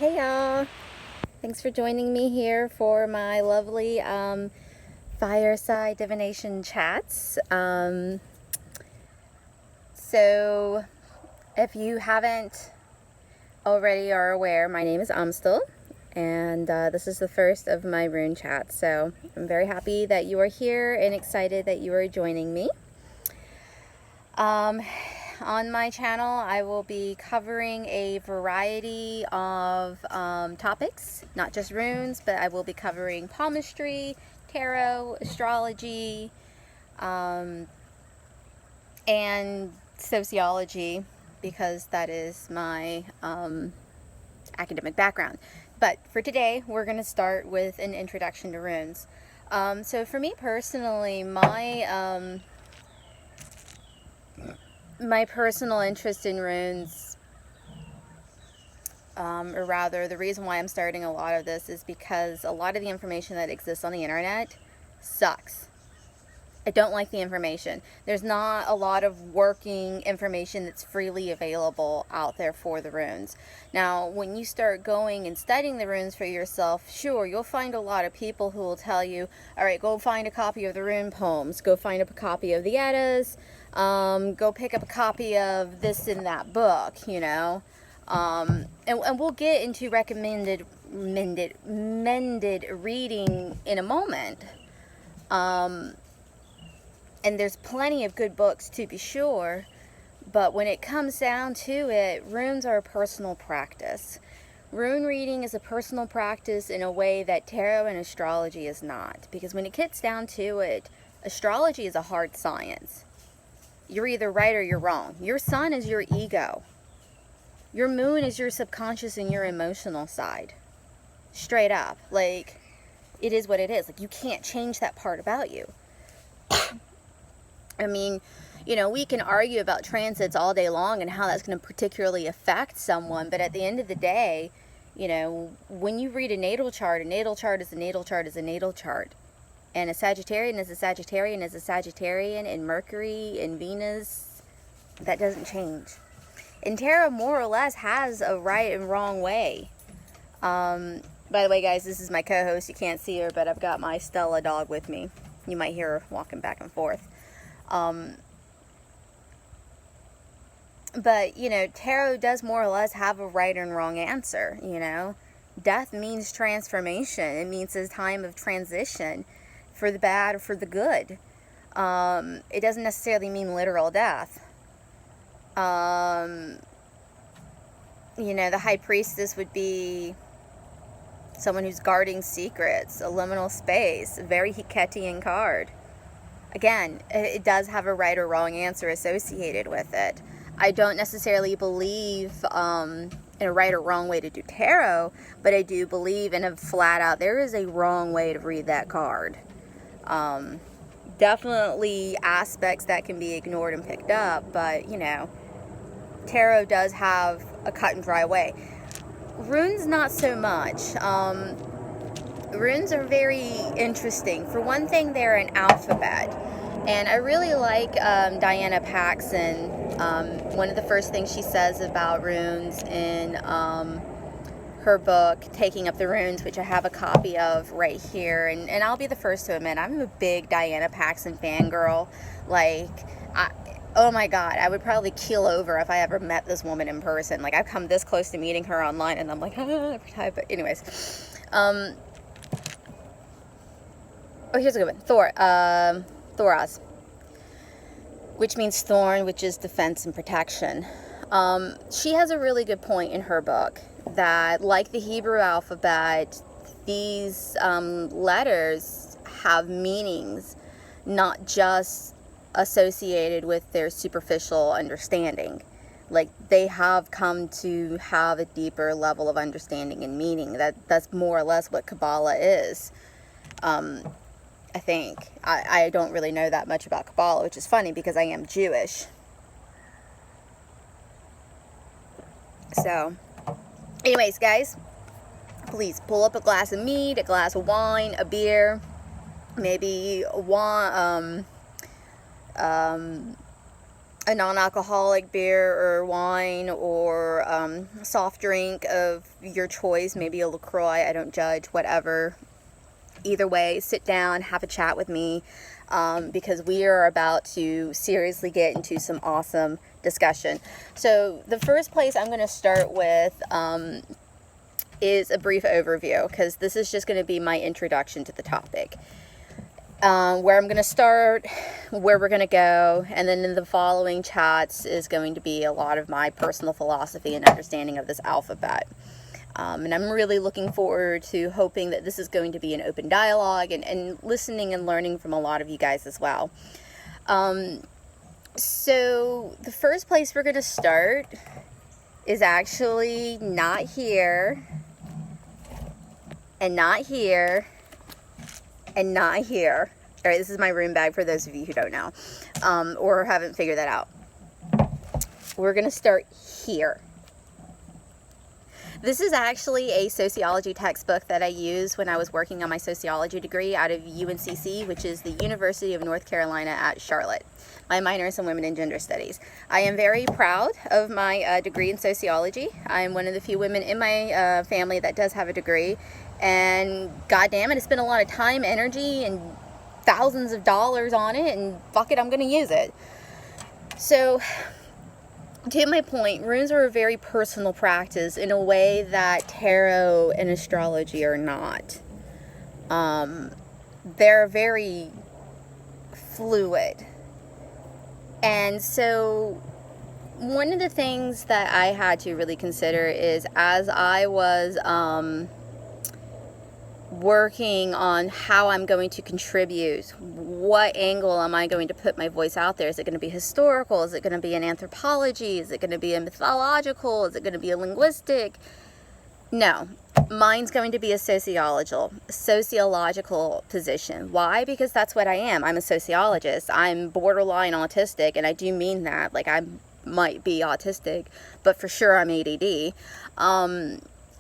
Hey y'all, thanks for joining me here for my lovely fireside divination chats. So if you haven't already are aware, my name is Amstel, and this is the first of my rune chats. So I'm very happy that you are here and excited that you are joining me. On my channel, I will be covering a variety of topics, not just runes, but I will be covering palmistry, tarot, astrology, and sociology, because that is my academic background. But for today, we're going to start with an introduction to runes. So for me personally, my personal interest in runes, or rather the reason why I'm starting a lot of this, is because a lot of the information that exists on the internet sucks. I don't like the information. There's not a lot of working information that's freely available out there for the runes. Now, when you start going and studying the runes for yourself, sure, you'll find a lot of people who will tell you, all right, go find a copy of the rune poems, go find a copy of the Eddas, go pick up a copy of this and that book, you know. And we'll get into recommended mended reading in a moment. And there's plenty of good books to be sure, but when it comes down to it, runes are a personal practice. Rune reading is a personal practice in a way that tarot and astrology is not, because when it gets down to it, astrology is a hard science. You're either right or you're wrong. Your sun is your ego. Your moon is your subconscious and your emotional side. Straight up. Like, it is what it is. Like, you can't change that part about you. I mean, you know, we can argue about transits all day long and how that's going to particularly affect someone, but at the end of the day, you know, when you read a natal chart is a natal chart is a natal chart. And a Sagittarian is a Sagittarian is a Sagittarian, and Mercury and Venus, that doesn't change. And tarot more or less has a right and wrong way. By the way, guys, this is my co-host. You can't see her, but I've got my Stella dog with me. You might hear her walking back and forth. But, you know, tarot does more or less have a right and wrong answer, you know. Death means transformation. It means a time of transition for the bad or for the good. It doesn't necessarily mean literal death. You know, the High Priestess would be someone who's guarding secrets, a liminal space, a very Hecatian card. Again, it does have a right or wrong answer associated with it. I don't necessarily believe in a right or wrong way to do tarot, but I do believe in a flat out, there is a wrong way to read that card. Definitely aspects that can be ignored and picked up, but, you know, tarot does have a cut and dry way. Runes, not so much. Runes are very interesting. For one thing, they're an alphabet. And I really like Diana Paxson. One of the first things she says about runes in her book, Taking Up the Runes, which I have a copy of right here. And I'll be the first to admit, I'm a big Diana Paxson fangirl. Like, oh my God, I would probably keel over if I ever met this woman in person. Like, I've come this close to meeting her online, and I'm like, every time. But anyways. Oh, here's a good one. Thoraz, which means thorn, which is defense and protection. She has a really good point in her book that, like the Hebrew alphabet, these letters have meanings, not just associated with their superficial understanding. Like, they have come to have a deeper level of understanding and meaning. That's more or less what Kabbalah is. I think. I don't really know that much about Kabbalah, which is funny because I am Jewish. So, anyways, guys, please pull up a glass of mead, a glass of wine, a beer, maybe a a non-alcoholic beer or wine or soft drink of your choice, maybe a LaCroix, I don't judge, whatever. Either way, sit down, have a chat with me, because we are about to seriously get into some awesome discussion. So the first place I'm going to start with is a brief overview, because this is just going to be my introduction to the topic. Where I'm going to start, where we're going to go, and then in the following chats is going to be a lot of my personal philosophy and understanding of this alphabet. And I'm really looking forward to hoping that this is going to be an open dialogue and listening and learning from a lot of you guys as well. So the first place we're going to start is actually not here, and not here, and not here. All right, this is my room bag for those of you who don't know, or haven't figured that out. We're going to start here. This is actually a sociology textbook that I used when I was working on my sociology degree out of UNCC, which is the University of North Carolina at Charlotte. My minor is in women and gender studies. I am very proud of my degree in sociology. I'm one of the few women in my family that does have a degree. And god damn it, I spent a lot of time, energy, and thousands of dollars on it, and fuck it, I'm going to use it. So, to my point, runes are a very personal practice in a way that tarot and astrology are not. They're very fluid. And so, one of the things that I had to really consider is, as I was working on how I'm going to contribute, what angle am I going to put my voice out there? Is it going to be historical? Is it going to be an anthropology? Is it going to be a mythological? Is it going to be a linguistic? No, mine's going to be a sociological position. Why? Because that's what I am. I'm a sociologist. I'm borderline autistic, and I do mean that. Like, I might be autistic, but for sure I'm ADD.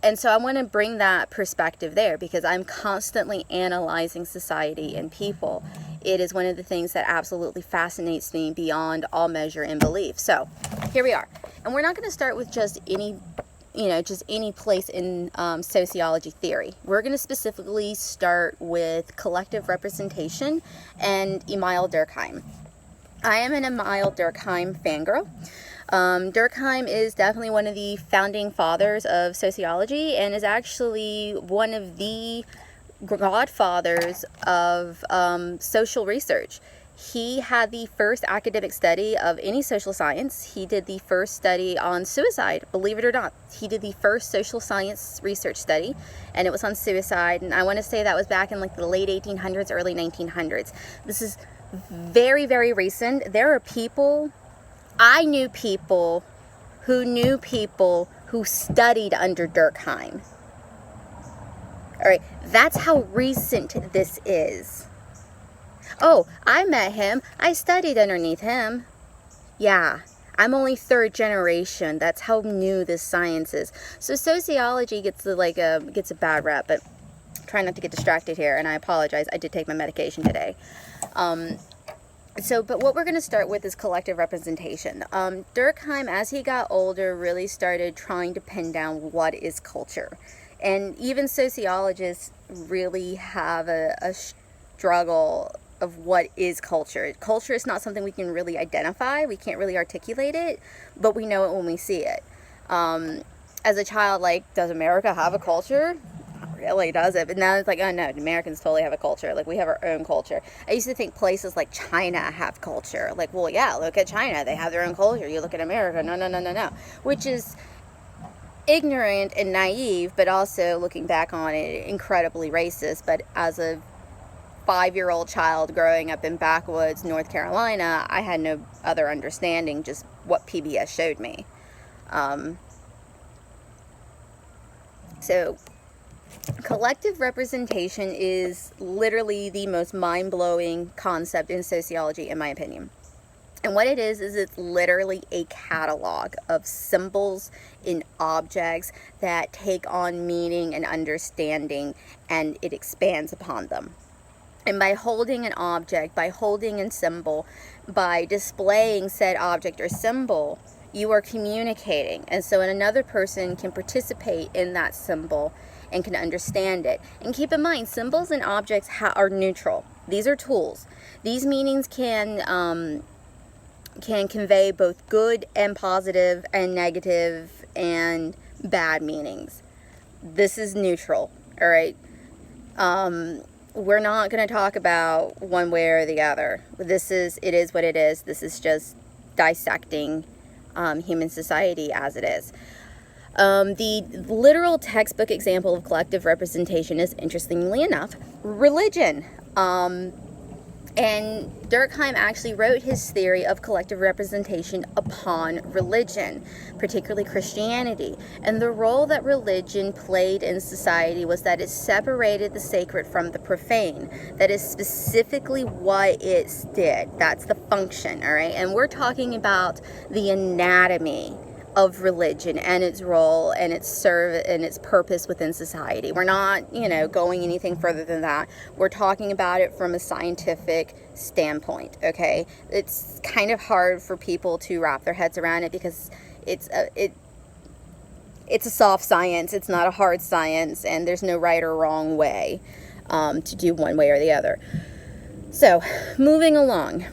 And so I want to bring that perspective there, because I'm constantly analyzing society and people. It is one of the things that absolutely fascinates me beyond all measure and belief. So here we are. And we're not going to start with just any place in sociology theory. We're going to specifically start with collective representation and Emile Durkheim. I am an Emile Durkheim fangirl. Durkheim is definitely one of the founding fathers of sociology, and is actually one of the godfathers of social research. He had the first academic study of any social science. He did the first study on suicide, believe it or not. He did the first social science research study, and it was on suicide, and I want to say that was back in like the late 1800s, early 1900s. This is very, very recent. I knew people who studied under Durkheim. All right, that's how recent this is. Oh, I met him. I studied underneath him. Yeah, I'm only third generation. That's how new this science is. So sociology gets a bad rap, but try not to get distracted here, and I apologize. I did take my medication today. But what we're going to start with is collective representation. Durkheim, as he got older, really started trying to pin down what is culture. And even sociologists really have a struggle of what is culture. Culture is not something we can really identify. We can't really articulate it, but we know it when we see it. As a child, does America have a culture? Really, does it? But now it's like, oh no, Americans totally have a culture. Like, we have our own culture. I used to think places like China have culture. Like, well, yeah, look at China. They have their own culture. You look at America. No. Which is ignorant and naive, but also, looking back on it, incredibly racist. But as a 5-year-old child growing up in backwoods North Carolina, I had no other understanding, just what PBS showed me. So collective representation is literally the most mind-blowing concept in sociology, in my opinion. And what it is it's literally a catalog of symbols and objects that take on meaning and understanding, and it expands upon them. And by holding an object, by holding a symbol, by displaying said object or symbol, you are communicating. And so another person can participate in that symbol and can understand it. And keep in mind, symbols and objects are neutral. These are tools. These meanings can convey both good and positive and negative and bad meanings. This is neutral, all right? We're not going to talk about one way or the other. It is what it is. This is just dissecting human society as it is. The literal textbook example of collective representation is, interestingly enough, religion. And Durkheim actually wrote his theory of collective representation upon religion, particularly Christianity. And the role that religion played in society was that it separated the sacred from the profane. That is specifically what it did. That's the function, all right? And we're talking about the anatomy of religion and its role and its purpose within society. We're not, going anything further than that. We're talking about it from a scientific standpoint, okay? It's kind of hard for people to wrap their heads around it because it's a soft science. It's not a hard science, and there's no right or wrong way to do one way or the other. So, moving along.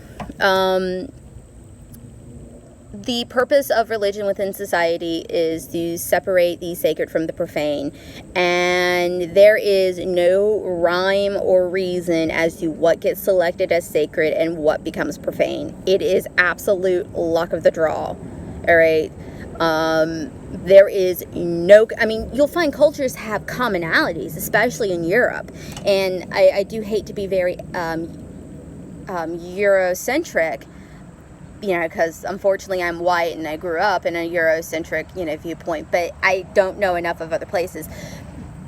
The purpose of religion within society is to separate the sacred from the profane, and there is no rhyme or reason as to what gets selected as sacred and what becomes profane. It is absolute luck of the draw, all right? There is you'll find cultures have commonalities, especially in Europe, and I do hate to be very Eurocentric, because unfortunately I'm white and I grew up in a Eurocentric, viewpoint, but I don't know enough of other places.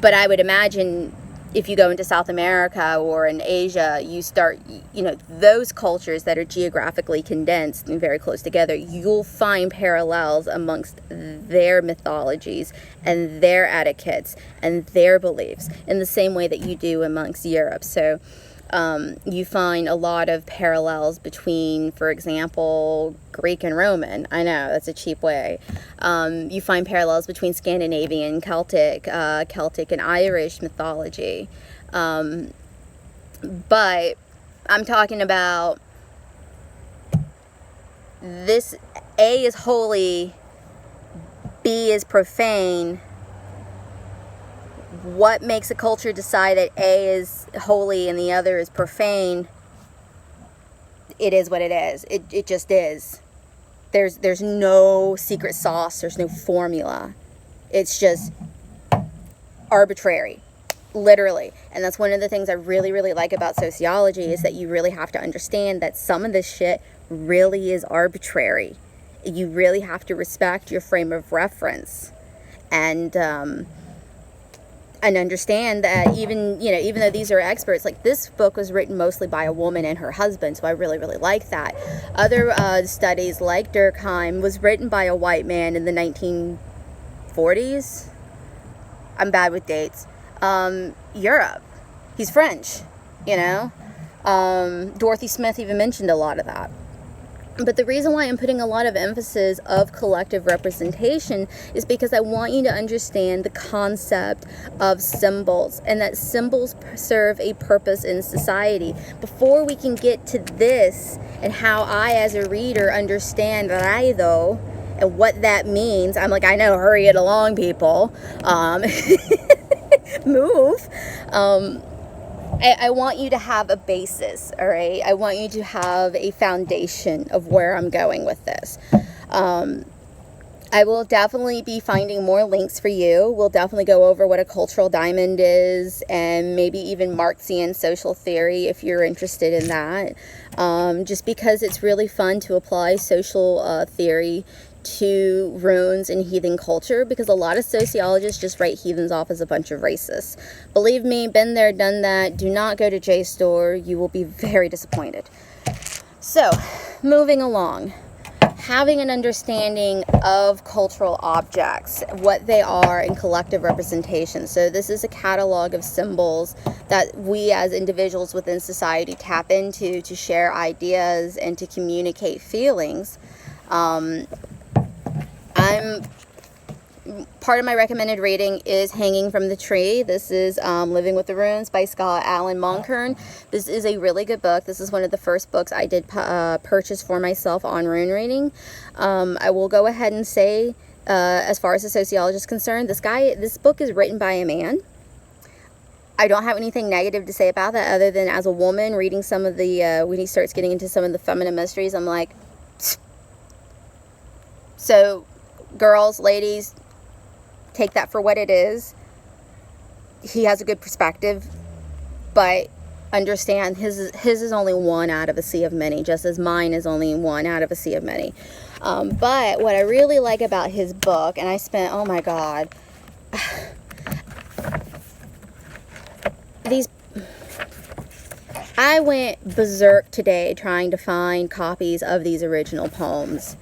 But I would imagine if you go into South America or in Asia, you start, those cultures that are geographically condensed and very close together, you'll find parallels amongst their mythologies and their etiquettes and their beliefs in the same way that you do amongst Europe. So you find a lot of parallels between, for example, Greek and Roman. I know, that's a cheap way. You find parallels between Scandinavian, Celtic and Irish mythology. But I'm talking about this: A is holy, B is profane. What makes a culture decide that A is holy and the other is profane? It is what it is. It just is. There's no secret sauce. There's no formula. It's just arbitrary, literally. And that's one of the things I really, really like about sociology, is that you really have to understand that some of this shit really is arbitrary. You really have to respect your frame of reference. And understand that even though these are experts, like this book was written mostly by a woman and her husband, so I really, really like that. Other studies like Durkheim was written by a white man in the 1940s. I'm bad with dates. Europe. He's French, Dorothy Smith even mentioned a lot of that. But the reason why I'm putting a lot of emphasis of collective representation is because I want you to understand the concept of symbols, and that symbols serve a purpose in society. Before we can get to this and how I as a reader understand raido and what that means, I'm like, I know, hurry it along, people. Move. I want you to have a basis, all right? I want you to have a foundation of where I'm going with this. I will definitely be finding more links for you. We'll definitely go over what a cultural diamond is, and maybe even Marxian social theory if you're interested in that. Just because it's really fun to apply social theory to runes and heathen culture, because a lot of sociologists just write heathens off as a bunch of racists. Believe me, been there, done that. Do not go to JSTOR. You will be very disappointed. So, moving along. having an understanding of cultural objects, what they are, and collective representation. So this is a catalog of symbols that we as individuals within society tap into to share ideas and to communicate feelings. Part of my recommended reading is Hanging from the Tree. This is Living with the Runes by Scott Alan Monkern. This is a really good book. This is one of the first books I did purchase for myself on rune reading. I will go ahead and say, as far as the sociologist is concerned, this book is written by a man. I don't have anything negative to say about that, other than as a woman reading some of the, when he starts getting into some of the feminine mysteries, I'm like, psst. So, girls, ladies, take that for what it is. He has a good perspective, but understand his is only one out of a sea of many, just as mine is only one out of a sea of many. But what I really like about his book, and I spent, oh my God, I went berserk today trying to find copies of these original poems,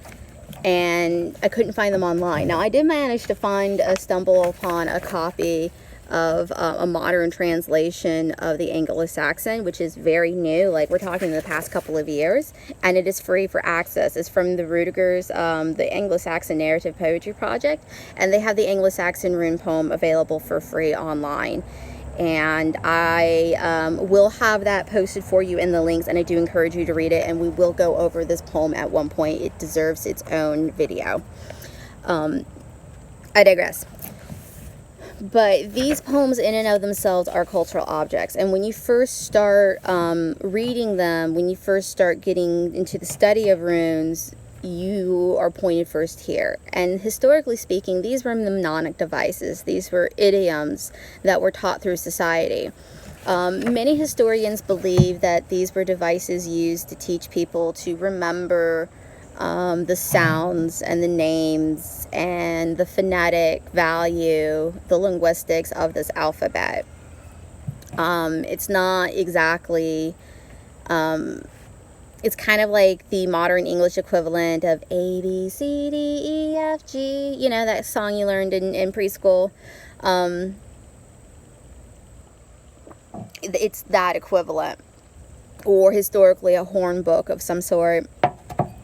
and I couldn't find them online. Now, I did manage to stumble upon a copy of a modern translation of the Anglo Saxon, which is very new, like we're talking in the past couple of years, and it is free for access. It's from the Rudiger's, the Anglo Saxon Narrative Poetry Project, and they have the Anglo Saxon Rune Poem available for free online. And I will have that posted for you in the links, and I do encourage you to read it, and we will go over this poem at one point. It deserves its own video. I digress. But these poems in and of themselves are cultural objects, and when you first start reading them, when you first start getting into the study of runes, you are pointed first here. And historically speaking, these were mnemonic devices. These were idioms that were taught through society. Many historians believe that these were devices used to teach people to remember the sounds and the names and the phonetic value, the linguistics of this alphabet. It's not exactly... it's kind of like the modern English equivalent of A, B, C, D, E, F, G. You know, that song you learned in preschool. It's that equivalent. Or historically a horn book of some sort.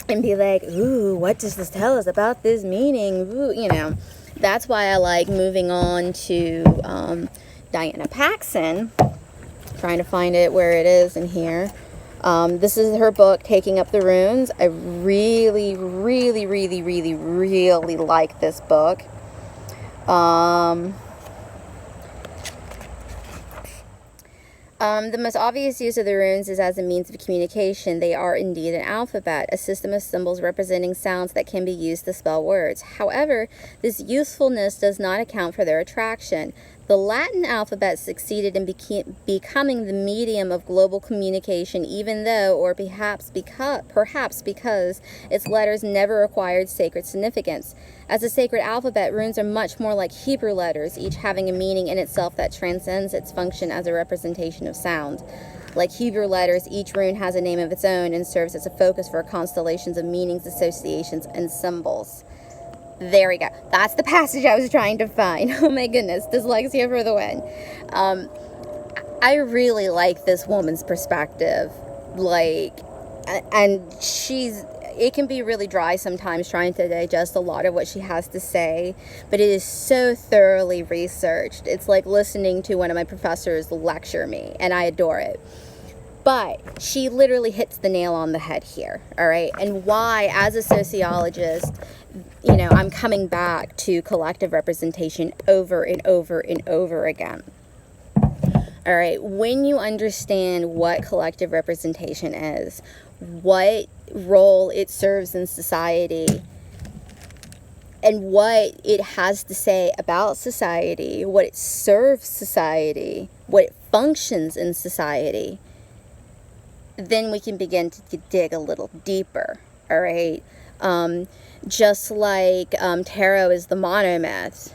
And be like, ooh, what does this tell us about this meaning? Ooh, you know. That's why I like moving on to Diana Paxson. Trying to find it where it is in here. This is her book, Taking Up the Runes. I really, really, really, really, really like this book. The most obvious use of the runes is as a means of communication. They are indeed an alphabet, a system of symbols representing sounds that can be used to spell words. However, this usefulness does not account for their attraction. The Latin alphabet succeeded in becoming the medium of global communication, even though, or perhaps because its letters never acquired sacred significance. As a sacred alphabet, runes are much more like Hebrew letters, each having a meaning in itself that transcends its function as a representation of sound. Like Hebrew letters, each rune has a name of its own and serves as a focus for constellations of meanings, associations, and symbols. There we go. That's the passage I was trying to find. Oh my goodness, dyslexia for the win. I really like this woman's perspective. And it can be really dry sometimes trying to digest a lot of what she has to say, but it is so thoroughly researched. It's like listening to one of my professors lecture me, and I adore it. But she literally hits the nail on the head here, all right? And why, as a sociologist, you know, I'm coming back to collective representation over and over and over again. All right, when you understand what collective representation is, what role it serves in society, and what it has to say about society, what it serves society, what it functions in society, then we can begin to dig a little deeper, all right? Just like tarot is the monomyth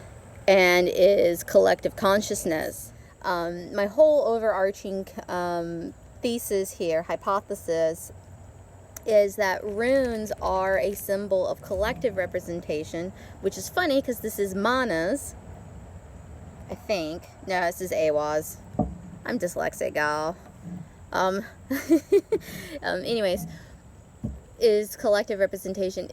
and is collective consciousness. My whole overarching thesis here, hypothesis, is that runes are a symbol of collective representation, which is funny because this is manas, I think. No, this is awas. I'm dyslexic, gal. Anyways, is collective representation,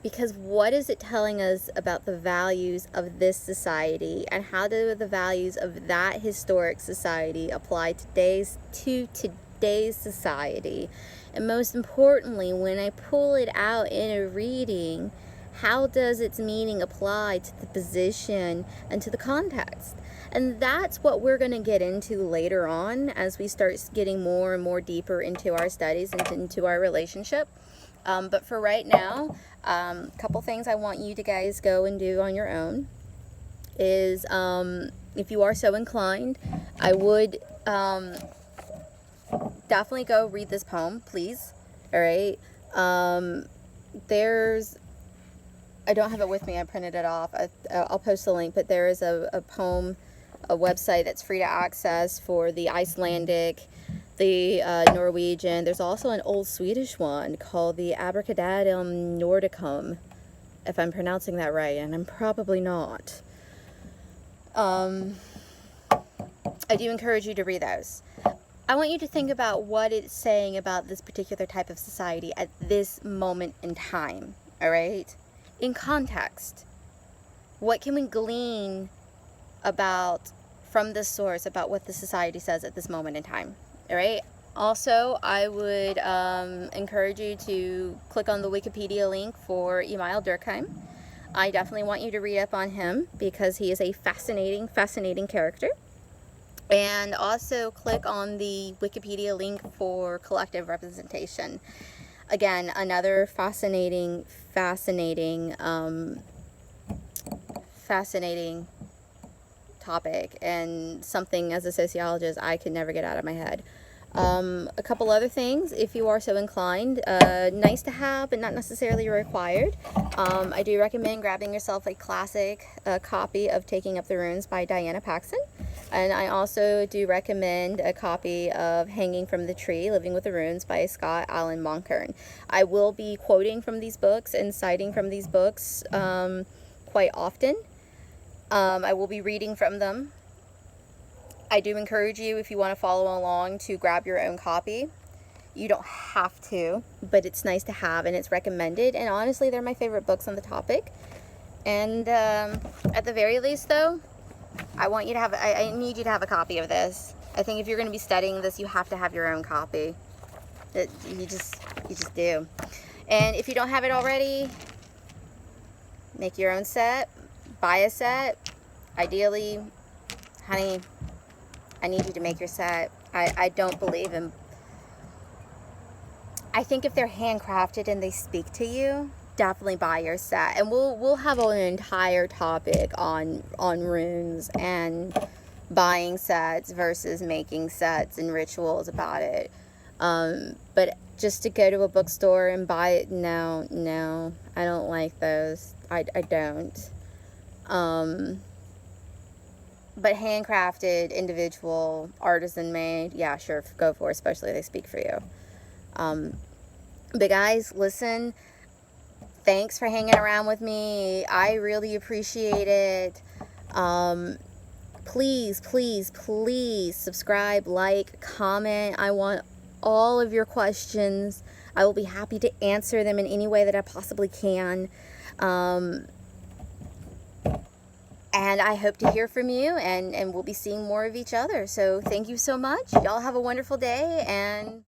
because what is it telling us about the values of this society, and how do the values of that historic society apply to today's society? And most importantly, when I pull it out in a reading, how does its meaning apply to the position and to the context? And that's what we're going to get into later on as we start getting more and more deeper into our studies and into our relationship. But for right now, a couple things I want you to guys go and do on your own is, if you are so inclined, I would definitely go read this poem, please. All right. I don't have it with me. I printed it off. I'll post the link, but there is a poem, a website that's free to access for the Icelandic, the Norwegian. There's also an old Swedish one called the Abracadabrum Nordicum, if I'm pronouncing that right, and I'm probably not. I do encourage you to read those. I want you to think about what it's saying about this particular type of society at this moment in time, all right? In context, what can we glean from this source about what the society says at this moment in time? All right. Also, I would encourage you to click on the Wikipedia link for Emile Durkheim. I definitely want you to read up on him because he is a fascinating character. And also click on the Wikipedia link for collective representation. Again, another fascinating topic, and something as a sociologist I could never get out of my head. A couple other things, if you are so inclined, nice to have but not necessarily required. I do recommend grabbing yourself a classic copy of Taking Up the Runes by Diana Paxson, and I also do recommend a copy of Hanging from the Tree, Living with the Runes by Scott Allen Monkern. I will be quoting from these books and citing from these books quite often. I will be reading from them. I do encourage you, if you want to follow along, to grab your own copy. You don't have to, but it's nice to have, and it's recommended. And honestly, they're my favorite books on the topic. And at the very least, though, I need you to have a copy of this. I think if you're going to be studying this, you have to have your own copy. You just do. And if you don't have it already, make your own set. Buy a set. Ideally, honey, I need you to make your set. I don't believe in... I think if they're handcrafted and they speak to you, definitely buy your set. And we'll have an entire topic on runes and buying sets versus making sets and rituals about it. But just to go to a bookstore and buy it, no, I don't like those. I don't. But handcrafted, individual, artisan made, yeah, sure, go for it, especially if they speak for you. But guys, listen, thanks for hanging around with me. I really appreciate it. Please subscribe, like, comment. I want all of your questions. I will be happy to answer them in any way that I possibly can. And I hope to hear from you, and we'll be seeing more of each other. So thank you so much. Y'all have a wonderful day, and